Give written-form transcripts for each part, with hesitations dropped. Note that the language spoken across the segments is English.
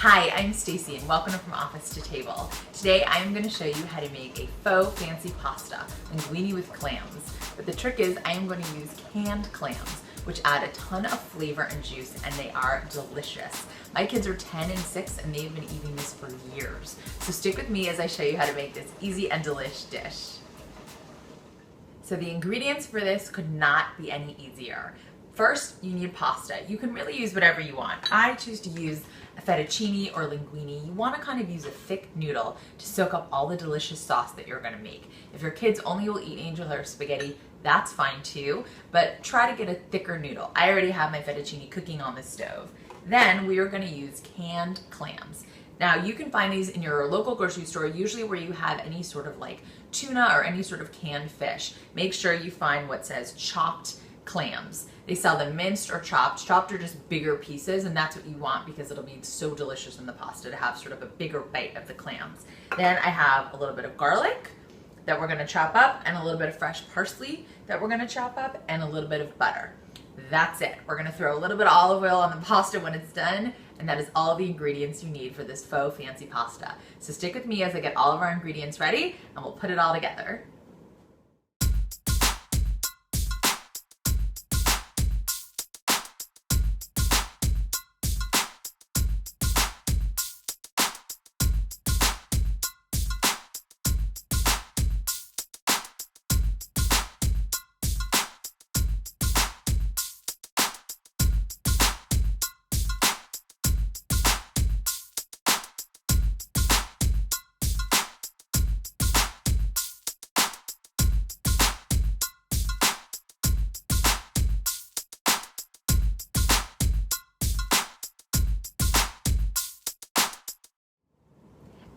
Hi, I'm Stacy and welcome to From Office to Table. Today I am going to show you how to make a faux fancy pasta, linguine with clams. But the trick is I am going to use canned clams, which add a ton of flavor and juice, and they are delicious. My kids are 10 and 6 and they've been eating this for years. So stick with me as I show you how to make this easy and delish dish. So the ingredients for this could not be any easier. First, you need pasta. You can really use whatever you want. I choose to use a fettuccine or linguine. You want to kind of use a thick noodle to soak up all the delicious sauce that you're going to make. If your kids only will eat angel hair spaghetti, that's fine too, but try to get a thicker noodle. I already have my fettuccine cooking on the stove. Then we are going to use canned clams. Now you can find these in your local grocery store, usually where you have any sort of like tuna or any sort of canned fish. Make sure you find what says chopped clams. They sell them minced or chopped. Chopped are just bigger pieces, and that's what you want because it'll be so delicious in the pasta to have sort of a bigger bite of the clams. Then I have a little bit of garlic that we're gonna chop up, and a little bit of fresh parsley that we're gonna chop up, and a little bit of butter. That's it. We're gonna throw a little bit of olive oil on the pasta when it's done, and that is all the ingredients you need for this faux fancy pasta. So stick with me as I get all of our ingredients ready, and we'll put it all together.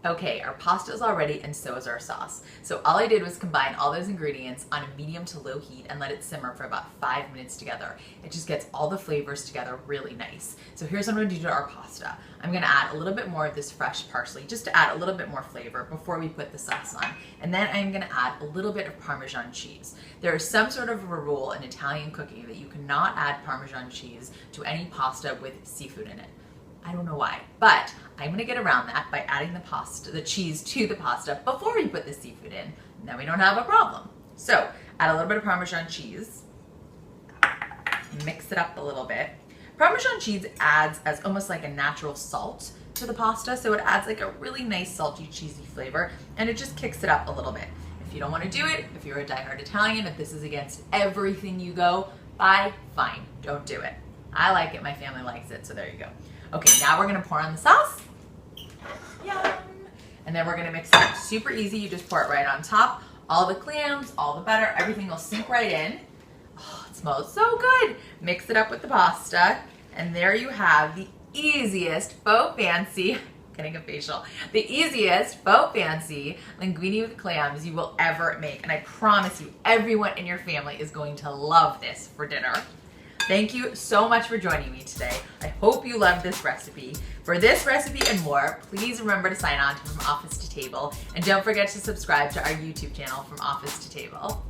Okay, our pasta is all ready and so is our sauce. So all I did was combine all those ingredients on a medium to low heat and let it simmer for about 5 minutes together. It just gets all the flavors together really nice. So here's what I'm going to do to our pasta. I'm going to add a little bit more of this fresh parsley just to add a little bit more flavor before we put the sauce on. And then I'm going to add a little bit of Parmesan cheese. There is some sort of a rule in Italian cooking that you cannot add Parmesan cheese to any pasta with seafood in it. I don't know why, but I'm gonna get around that by adding the cheese to the pasta before we put the seafood in. And then we don't have a problem. So add a little bit of Parmesan cheese, mix it up a little bit. Parmesan cheese adds as almost like a natural salt to the pasta, so it adds like a really nice salty, cheesy flavor, and it just kicks it up a little bit. If you don't wanna do it, if you're a diehard Italian, if this is against everything you go by, fine, don't do it. I like it, my family likes it, so there you go. Okay, now we're gonna pour on the sauce. Yum! And then we're gonna mix it up. Super easy, you just pour it right on top. All the clams, all the butter, everything will sink right in. Oh, it smells so good. Mix it up with the pasta, and there you have the easiest faux fancy, getting a facial, the easiest faux fancy linguine with clams you will ever make. And I promise you, everyone in your family is going to love this for dinner. Thank you so much for joining me today. I hope you loved this recipe. For this recipe and more, please remember to sign on to From Office to Table, and don't forget to subscribe to our YouTube channel, From Office to Table.